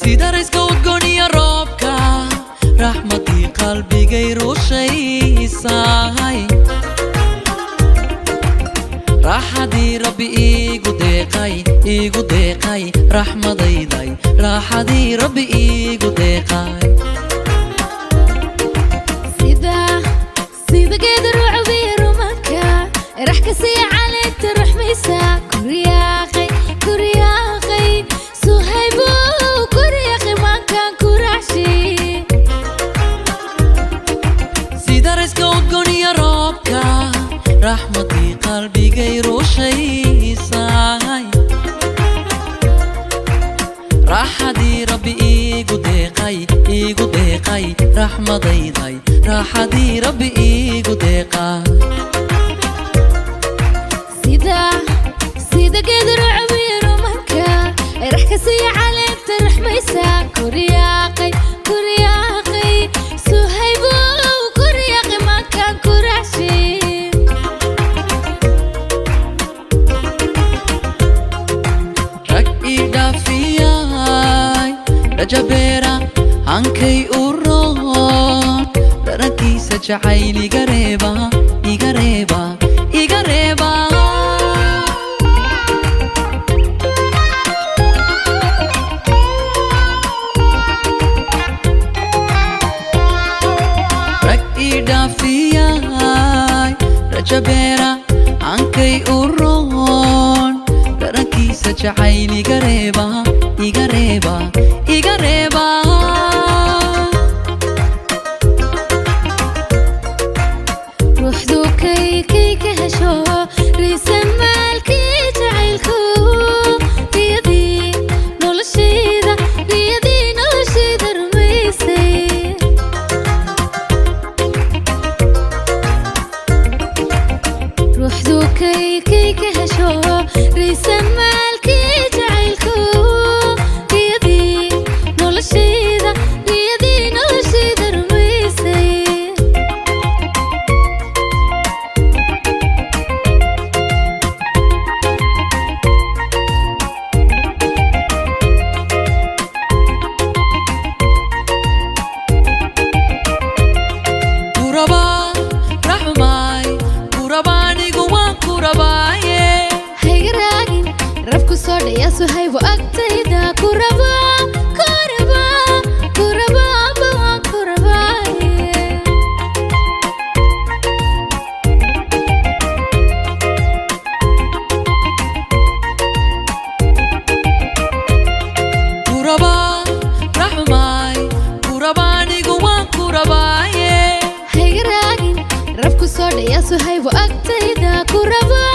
sida rayska udgooniya roobka raxmadii qalbigay rushaysay raaxadii rabbi iigu deeqay raxmadayday raaxadii rabbi iigu deeqay sida geed ruucbi rumanka rax ka sii caleenta ruxmaysa kuryaaqay suhaybo kuryaaqi maankan ku raaxshi sida rayska udgooniya roobka raxmadii qalbigay rushaysay raaxadii rabbi iigu deeqay raxmadayday raaxadii rabbi iigu deeqay sida geed ruucbi rumanka rax ka sii caleenta ruxmaysa kuryaaqay suhaybo kuryaaqi maankan ku raaxshi rag ii dhaafiyay rajabeera hankay u roon dharankiisa jacayl iga reeba rag ii dhaafiyay rajabeera hankay u roon dharankiisa jacayl iga reeba ruuxdu kay ka hesho riisan maalkii jacaylku riyadii noloshayda rumaysay ruuxdu kay ka hesho riisan maalkii jacaylku riyadii noloshayda rumaysay suhaybo agtayda ku rabaa suhaybo agtayda ku rabaa